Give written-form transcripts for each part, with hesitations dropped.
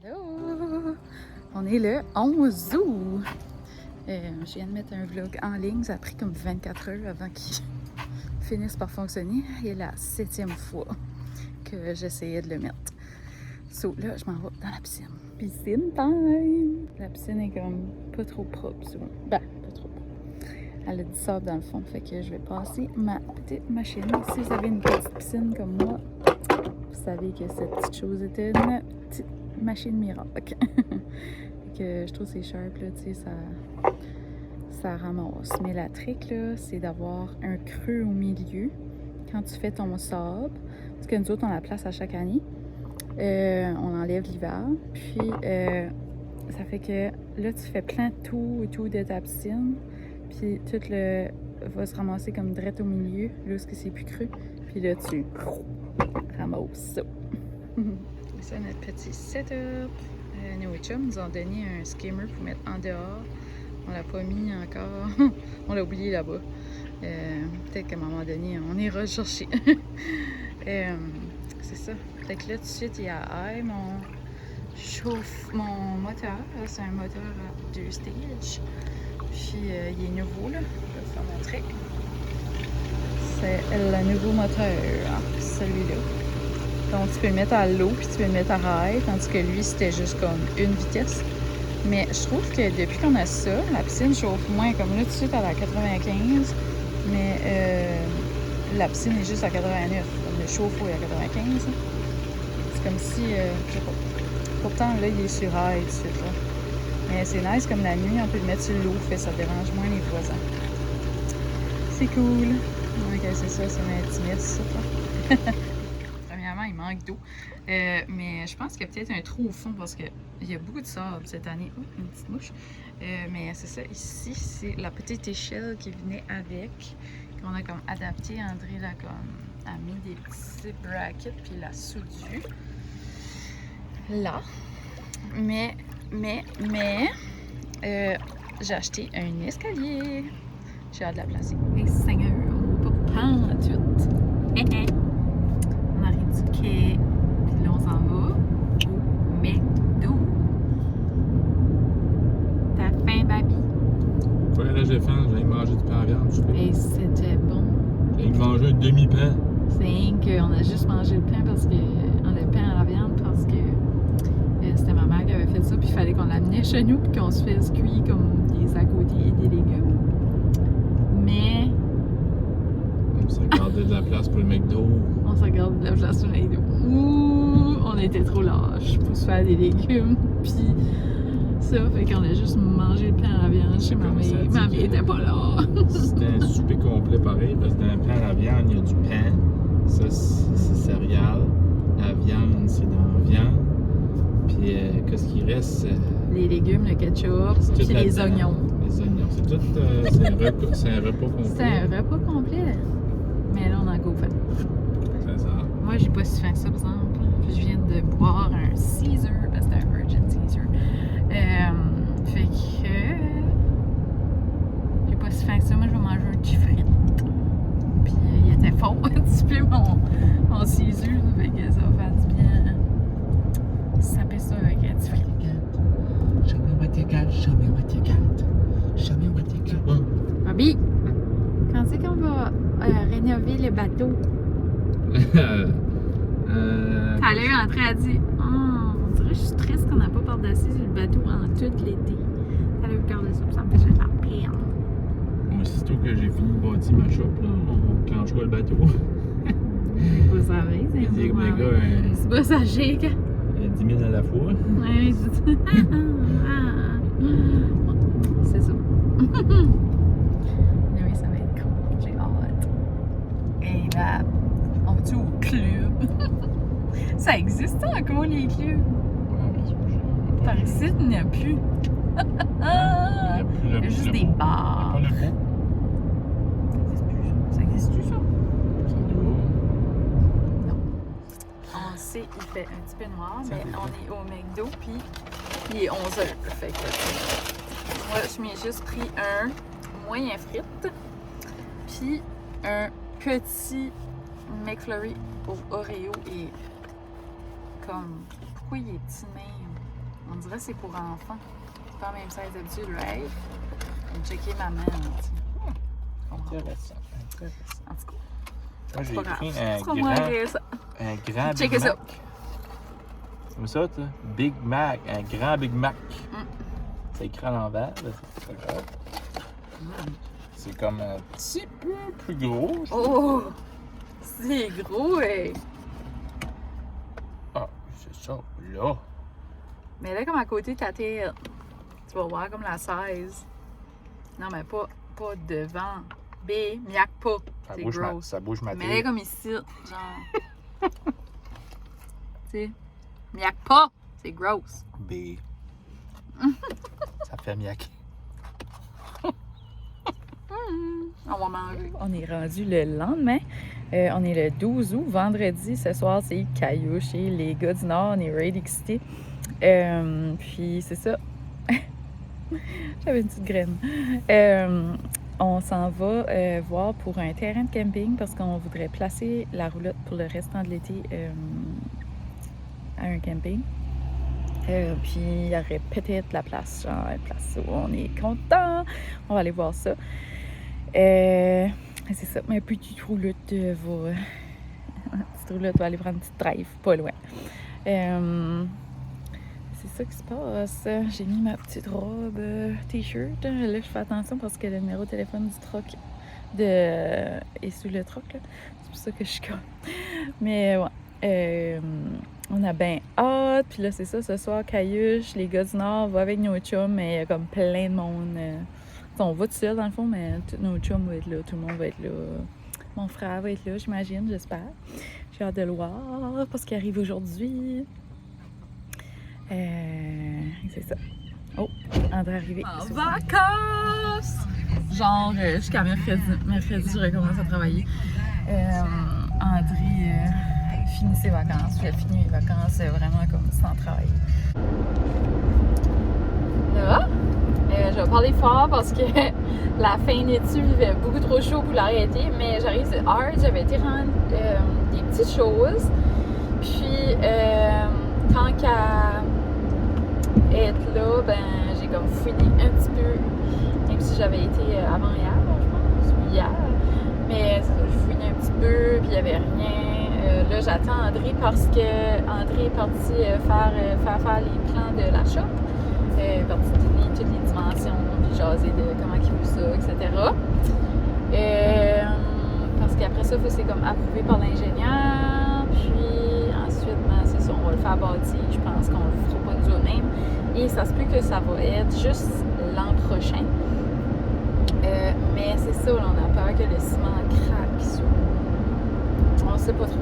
Hello! On est le 11 août. Je viens de mettre un vlog en ligne. Ça a pris comme 24 heures avant qu'il finisse par fonctionner. Et la 7e fois que j'essayais de le mettre. So, là, je m'en vais dans la piscine. Piscine time! La piscine est comme pas trop propre, souvent. Ben, pas trop propre. Elle a du sable dans le fond, fait que je vais passer ma petite machine. Si vous avez une petite piscine comme moi, vous savez que cette petite chose était une petite machine miracle. Que je trouve que c'est sharp, là, tu sais, ça ramasse. Mais la trick, là, c'est d'avoir un creux au milieu quand tu fais ton sable. Parce que nous autres, on la place à chaque année. On enlève l'hiver. Puis, ça fait que là, tu fais plein de tout et tout de ta piscine. Puis, tout le va se ramasser comme direct au milieu, là où c'est plus creux. Puis là, tu ramasses ça. C'est notre petit setup. Nos chums nous ont donné un skimmer pour mettre en dehors. On l'a pas mis encore. On l'a oublié là-bas. Peut-être qu'à un moment donné, on ira le chercher. C'est ça. Fait que là, tout de suite, il y a mon moteur. C'est un moteur à 2 stages. Puis, il est nouveau, là. Je vais vous montrer. C'est le nouveau moteur. Celui-là. Donc, tu peux le mettre à l'eau, puis tu peux le mettre à high, tandis que lui, c'était juste comme une vitesse. Mais je trouve que depuis qu'on a ça, la piscine chauffe moins. Comme là, tout de suite, elle est à 95, mais la piscine est juste à 89. Le chauffe-eau est à 95. C'est comme si, je sais pas. Pourtant, là, il est sur high tout de suite, là. Mais c'est nice, comme la nuit, on peut le mettre sur l'eau, fait ça dérange moins les voisins. C'est cool. Ok, c'est ça, ça m'intimide, ça, là. Il manque d'eau. Mais je pense qu'il y a peut-être un trou au fond parce qu'il y a beaucoup de sable cette année. Oh, une petite mouche. Mais c'est ça, ici, c'est la petite échelle qui venait avec, qu'on a comme adapté. André là, comme, a mis des petits brackets puis l'a soudu là. Mais, j'ai acheté un escalier. J'ai hâte de la placer. Et Seigneur, on va pas prendre tout. OK. Puis là, on s'en va au McDo. T'as faim, baby? Ouais, là, j'ai faim. J'ai mangé du pain à viande. Et c'était bon. J'ai mangé un demi-pain. C'est qu'on a juste mangé le pain parce que... le pain à la viande parce que c'était ma mère qui avait fait ça. Puis il fallait qu'on l'amenait chez nous puis qu'on se fasse cuire comme des à côté et des légumes. Mais... On s'est gardé de la place pour le McDo. On s'en garde de la place sur les deux. Ouh, on était trop lâches pour se faire des légumes. Puis ça, fait qu'on a juste mangé le pain à la viande chez ma mère. Ma mère était pas là. C'était un souper complet pareil, parce que dans le pain à la viande, il y a du pain. Ça, c'est céréales. La viande, c'est dans la viande. Puis, qu'est-ce qui reste? Les légumes, le ketchup, puis les oignons. Les oignons. C'est tout. C'est un repas complet. C'était un repas complet. Mais là, on a go fait. C'est ça. Moi, j'ai pas si faim que ça, par exemple. Puis je viens de boire un Caesar, parce que c'était un Virgin Caesar. Fait que... j'ai pas si faim que ça. Moi, je vais manger un petit frites. Puis il était fort un petit peu, mon Caesar. Fait que ça va faire du bien. Saper ça avec un petit frites. Show me what you got, show me what you got. Show me what you got. Bobby, quand c'est qu'on va rénover le bateau? T'as l'air en train de dire on dirait que je suis triste qu'on n'a pas par-dessus sur le bateau en tout l'été. T'as l'air regarder ça, ça me fait la peine. Moi, aussitôt que j'ai fini de bâtir ma shop, là, on clenchera le bateau. C'est pas ça, c'est pas ça, chic. 10 000 à la fois. Ouais, c'est ça. Mais oui, ça va être cool. J'ai hâte. Et là, on va-tu au club? Ça existe encore, les clubs? Par ici, il n'y a plus. Il y a juste des bars. Il n'y a pas le Ça existe-tu, ça? Ça doit. Non. On sait, il fait un petit peu noir, mais on est au McDo, puis il est 11h. Fait que moi, je m'ai juste pris un moyen frite, puis un petit McFlurry au Oreo est comme... Pourquoi il est petit de même? On dirait que c'est pour enfants. C'est pas la même size d'habitude, right? Je vais checker ma main. Intéressant. En tout cas, Moi, j'ai pas grave. pris C'est pas moins intéressant. un grand Big Checkez ça. Mac. C'est comme ça, toi? Big Mac, un grand Big Mac. C'est écrit à l'envers, là, c'est pas grave. C'est comme un petit peu plus gros. Oh! C'est gros, hey! Ah, c'est ça, là. Mais là, comme à côté de ta tête, tu vas voir comme la 16. Non, mais pas devant. B, miaque pas. C'est gros. Ça bouge ma Mais là, tête. comme ici, genre. Tu sais, miaque pas. C'est gross. B. Ça fait miaque. On va manger. On est rendu le lendemain. On est le 12 août, vendredi. Ce soir, c'est Caillou chez les gars du Nord. On est ready excité. Puis c'est ça. J'avais une petite graine. On s'en va voir pour un terrain de camping parce qu'on voudrait placer la roulotte pour le restant de l'été à un camping. Puis il y aurait peut-être la place, genre une place où on est content. On va aller voir ça. C'est ça, ma petite roulotte va... Ma petite roulotte va aller prendre une petite drive, pas loin. C'est ça qui se passe. J'ai mis ma petite robe t-shirt. Là, je fais attention parce que le numéro de téléphone du truck est sous le truck. Là. C'est pour ça que je suis comme... Mais ouais. On a bien hâte. Puis là, c'est ça, ce soir, Caillouche, les gars du Nord, va avec nos chums, mais il y a comme plein de monde. On va tout seul, dans le fond, mais tous nos chums vont être là. Tout le monde va être là. Mon frère va être là, j'imagine, j'espère. J'ai hâte de le voir parce qu'il arrive aujourd'hui. C'est ça. Oh, André est arrivé. En vacances! Genre, jusqu'à mercredi. Mercredi, je recommence à travailler. André finit ses vacances. J'ai fini mes vacances vraiment comme sans travailler. Là, je vais parler fort parce que la fin d'études, il fait beaucoup trop chaud pour l'arrêter. Mais j'arrive de hard. J'avais été rendre des petites choses. Puis, tant qu'à être là, ben j'ai comme fouiné un petit peu, même si j'avais été avant hier, je pense, ou hier, mais je fouinais un petit peu, puis il n'y avait rien. Là, j'attends André parce que André est parti faire les plans de la shop, parti donner toutes les dimensions, puis jaser de comment il veut ça, etc. Parce qu'après ça, c'est comme approuvé par l'ingénieur, puis ensuite, ben, c'est ça, on va le faire bâtir. Je pense qu'on le fera pas nous-mêmes. Et ça se peut que ça va être juste l'an prochain. Mais c'est ça, là, on a peur que le ciment craque. On sait pas trop.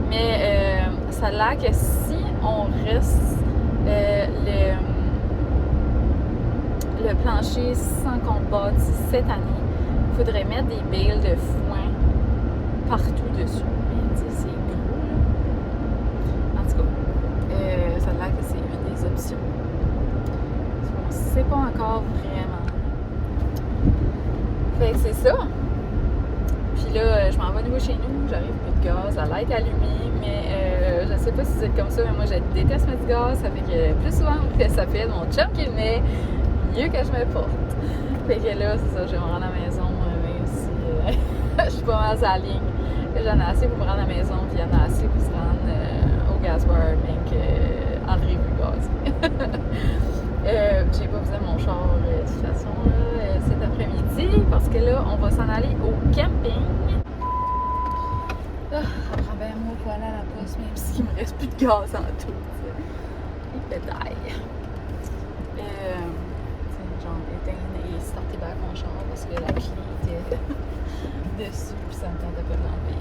Mais ça a l'air que si on reste le plancher sans qu'on bâtisse cette année, il faudrait mettre des bales de foin partout dessus. Mais tu sais, c'est gros, là. En tout cas, ça a l'air que c'est une des options. On sait pas encore vraiment. Fait que c'est ça. Puis là, je m'en vais nouveau chez nous, j'arrive plus de gaz, la light allumée, mais je sais pas si vous êtes comme ça, mais moi je déteste mettre du gaz, ça fait que plus souvent que ça fait mon chum qui le met, mieux que je me porte. Fait que là, c'est ça, je vais me rendre à la maison, même si je suis pas mal sur la ligne. J'en ai assez pour me rendre à la maison, puis il y en a assez pour se rendre au gaz bar, même que André veut le gaz. J'ai pas besoin de mon char de toute façon là, cet après-midi parce que là on va s'en aller au camping. Ça prend bien moi pour aller à la poste même s'il me reste plus de gaz en tout. Il pétaille. Genre éteindre et starter back mon char parce que la clé était dessus puis ça me tentait pas de l'enlever.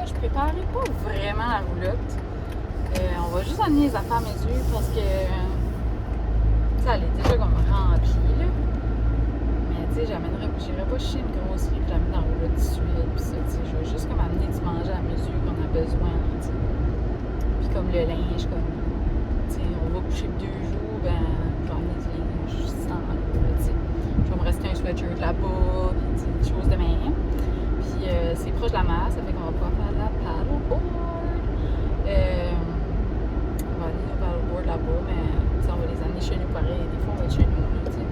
Je préparais pas vraiment la roulotte. On va juste amener les affaires à mesure parce que ça elle est déjà comme remplie là. Mais tu sais, j'irai pas chier une grosserie puis j'amène dans la roulotte de suite puis ça, tu sais, je vais juste comme amener du manger à mesure qu'on a besoin, tu sais. Puis comme le linge, comme tu sais, on va coucher 2 jours, ben, j'en ai du linge sans là, tu sais. Je vais me rester un sweatshirt là-bas, puis tu sais, des choses de même. Puis c'est proche de la mer, ça fait qu'on va pouvoir faire de la paddleboard. On va aller au paddleboard là-bas, mais tu sais, on va les amener chez nous pareil. Des fois, on va être chez nous, là, tu sais.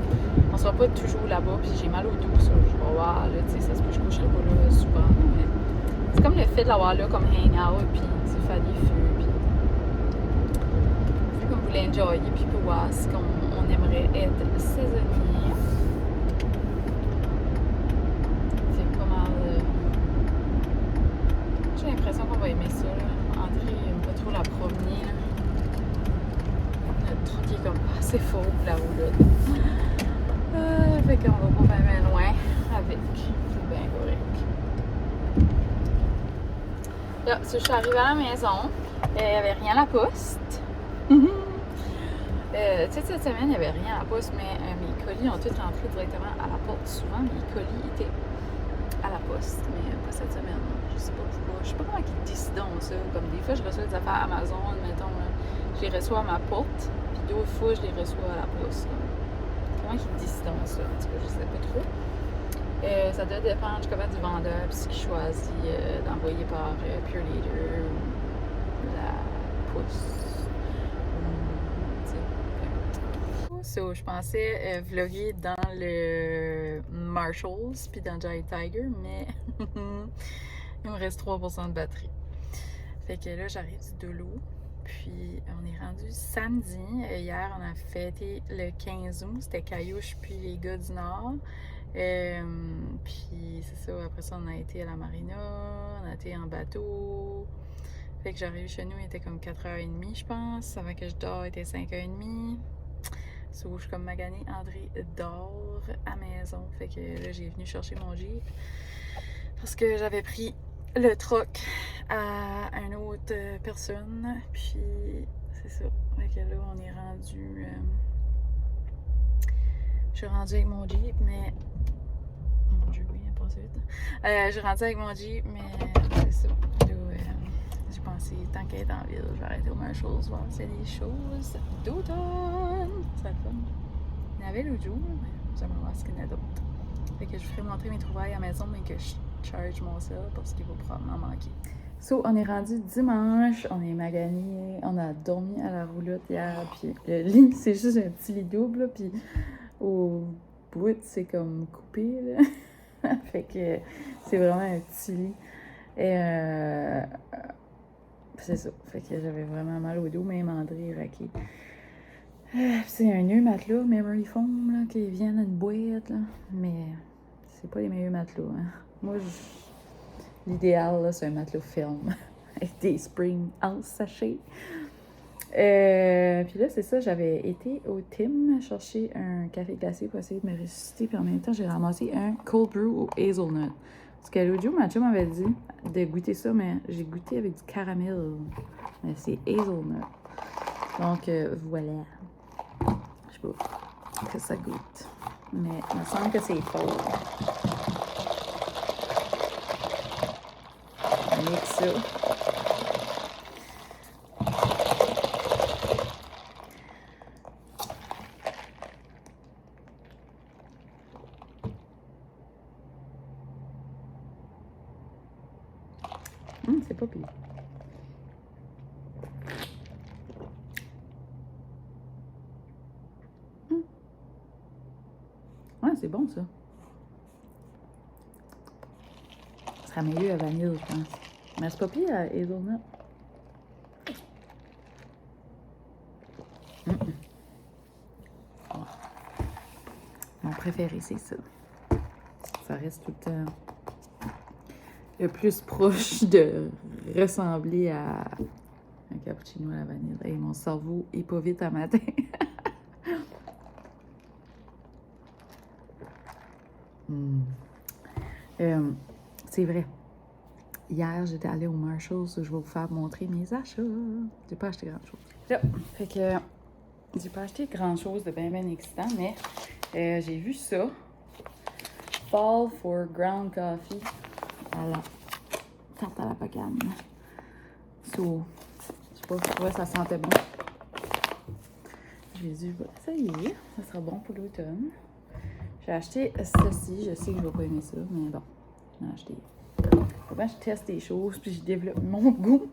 On sera pas toujours là-bas, puis j'ai mal au dos, ça. Je vais voir, là, tu sais, ça se peut que je coucherai pas là souvent. Mais c'est comme le fait de l'avoir là, comme hang-out, puis tu sais, faire des feux, puis c'est comme vous l'enjoyer, puis voir ce qu'on aimerait être saisonnier. C'est pas mal. J'ai l'impression qu'on va aimer ça, là. André n'aime pas trop la promener, là. Notre truc est comme pas assez faux pour la roulotte. Fait qu'on va pas bien loin avec. C'est bien correct. Là, je suis arrivée à la maison. Il n'y avait rien à la poste. Tu sais, cette semaine, il n'y avait rien à la poste, mais mes colis ont tous rentré directement à la porte. Souvent, mes colis étaient à la poste, mais pas cette semaine. Je sais pas pourquoi. Je sais pas comment ils décident ça. Comme des fois, je reçois des affaires Amazon, mettons, là, je les reçois à ma porte, puis d'autres fois, je les reçois à la poste. Là. Comment ils décident ça? En tout cas, je sais pas trop. Ça doit dépendre comment du vendeur, puis ce qu'il choisit d'envoyer par Pure Leader ou la poste. So, je pensais vlogger dans le Marshalls puis dans Giant Tiger, mais il me reste 3% de batterie. Fait que là, j'arrive du Dolo. Puis, on est rendu samedi. Hier, on a fêté le 15 août. C'était Caillouche puis les gars du Nord. Puis, c'est ça. Après ça, on a été à la marina. On a été en bateau. Fait que j'arrive chez nous, il était comme 4h30, je pense. Avant que je dors, il était 5h30. So, je suis comme maganée. André dort à maison. Fait que là, j'ai venu chercher mon Jeep. Parce que j'avais pris le truck à une autre personne. Puis, c'est ça. Fait que là, on est rendu. Je suis rendue avec mon Jeep, mais. Mon Dieu, oui, pas vite. Je suis rendue avec mon Jeep, mais c'est ça. Là, j'ai pensé, tant qu'elle est en ville, je vais arrêter au Marshalls, voir s'il y a des choses d'automne. Ça va être fun. Il y en avait l'autre jour, mais j'aimerais voir ce qu'il y en a d'autres. Fait que je ferai montrer mes trouvailles à la maison, mais que je charge mon cell parce qu'il va probablement manquer. So, on est rendu dimanche, on est magané, on a dormi à la roulotte hier, puis le lit, c'est juste un petit lit double, puis au bout, c'est comme coupé, là. Fait que c'est vraiment un petit lit. Et c'est ça. Fait que j'avais vraiment mal au dos, même André raqué. C'est un nœud matelas, memory foam, là, qui vient dans une boîte, là. Mais c'est pas les meilleurs matelas, hein. Moi, l'idéal, là, c'est un matelas ferme. Avec des springs en sachet. Puis là, c'est ça, j'avais été au Tim chercher un café glacé pour essayer de me ressusciter. Puis en même temps, j'ai ramassé un cold brew au hazelnut. Parce que l'autre jour, ma chum m'avait dit de goûter ça, mais j'ai goûté avec du caramel. Mais c'est hazelnut. Donc, voilà. Je sais pas que ça goûte. Mais il me semble que c'est fort. On mixe ça. C'est pas pire. Ouais, c'est bon ça. Ça sera meilleur à vanille, je pense. Mais c'est pas pire à hazelnut. Oh. Mon préféré, c'est ça. Ça reste tout le temps le plus proche de ressembler à un cappuccino à la vanille. Et mon cerveau est pas vite à matin. C'est vrai. Hier, j'étais allée au Marshalls. Je vais vous faire montrer mes achats. J'ai pas acheté grand-chose. Là, fait que j'ai pas acheté grand-chose de bien excitant, mais j'ai vu ça. Fall for ground coffee à la tarte à la pacane. So, je sais pas pourquoi ça sentait bon. j'ai dit, bah, ça y est, ça sera bon pour l'automne. J'ai acheté ceci, je sais que je vais pas aimer ça, mais bon, j'ai acheté. Souvent, je teste des choses, puis je développe mon goût.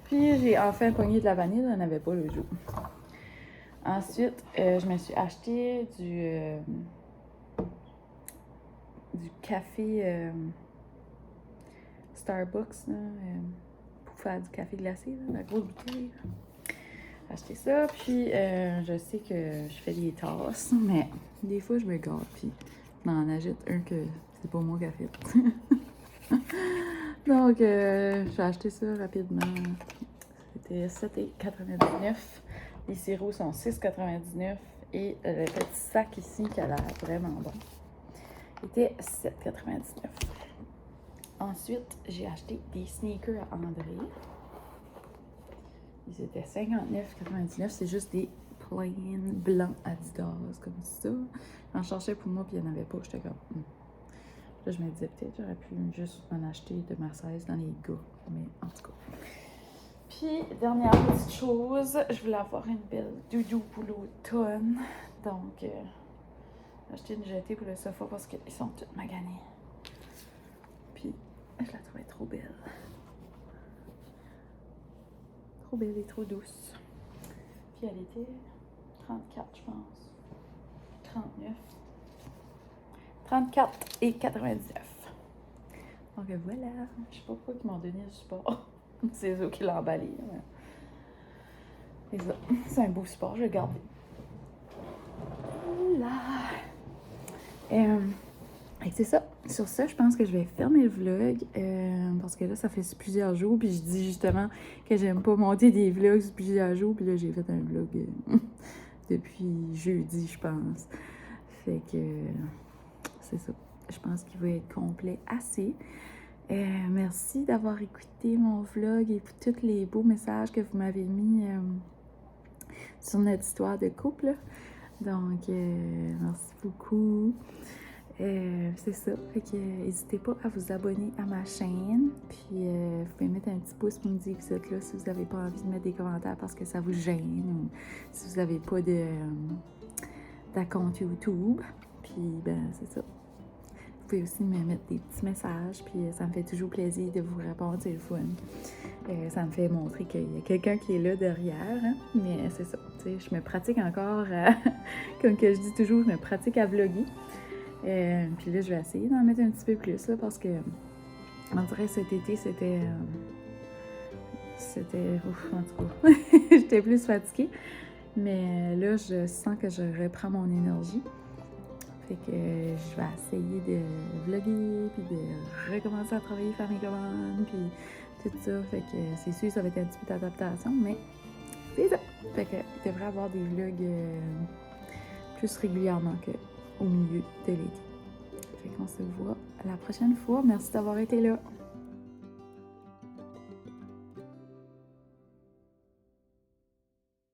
Puis j'ai enfin pogné de la vanille, j'en avais pas l'autre jour. Ensuite, je me suis acheté du café Starbucks, là, pour faire du café glacé, là, la grosse bouteille. J'ai acheté ça, puis je sais que je fais des tasses, mais des fois je me gâte, puis je m'en achète un que c'est pas moi qui a fait. Donc, j'ai acheté ça rapidement. C'était 7,99. Les sirops sont 6,99. Et le petit sac ici, qui a l'air vraiment bon, était 7,99. Ensuite, j'ai acheté des sneakers à André. Ils étaient 59,99. C'est juste des plain blancs Adidas, comme ça. J'en cherchais pour moi, puis il n'y en avait pas. J'étais comme... Là, je me disais, peut-être j'aurais pu juste m'en acheter de Marseille dans les gars. Mais en tout cas. Puis, dernière petite chose, je voulais avoir une belle doudou pour l'automne. Donc, j'ai acheté une jetée pour le sofa parce qu'ils sont toutes maganés. Puis, je la trouvais trop belle. Trop belle et trop douce. Puis, elle était 34, je pense. 39. 34,99. Donc voilà, je sais pas pourquoi ils m'ont donné le support. C'est eux qui l'ont emballé. Mais... c'est un beau support, je vais le garder. Là. C'est ça. Sur ça, je pense que je vais fermer le vlog. Parce que là, ça fait plusieurs jours. Puis je dis justement que j'aime pas monter des vlogs sur plusieurs jours. Puis là, j'ai fait un vlog depuis jeudi, je pense. Fait que... c'est ça. Je pense qu'il va être complet assez. Merci d'avoir écouté mon vlog et pour tous les beaux messages que vous m'avez mis sur notre histoire de couple. Donc, merci beaucoup. C'est ça. Fait que n'hésitez pas à vous abonner à ma chaîne. Puis, vous pouvez mettre un petit pouce pour me dire que vous êtes là si vous n'avez pas envie de mettre des commentaires parce que ça vous gêne ou si vous n'avez pas d'account YouTube. Puis, ben, c'est ça. Vous pouvez aussi me mettre des petits messages, puis ça me fait toujours plaisir de vous répondre au téléphone. Ça me fait montrer qu'il y a quelqu'un qui est là derrière, hein? Mais c'est ça, tu sais, je me pratique encore, comme que je dis toujours, je me pratique à vlogger. Puis là, je vais essayer d'en mettre un petit peu plus, là, parce que, on dirait cet été, c'était ouf, en tout cas, j'étais plus fatiguée. Mais là, je sens que je reprends mon énergie. Fait que je vais essayer de vlogger, puis de recommencer à travailler, faire mes commandes, puis tout ça. Fait que c'est sûr, ça va être un petit peu d'adaptation, mais c'est ça. Fait que il devrait y avoir des vlogs plus régulièrement qu'au milieu de l'été. Fait qu'on se voit à la prochaine fois. Merci d'avoir été là.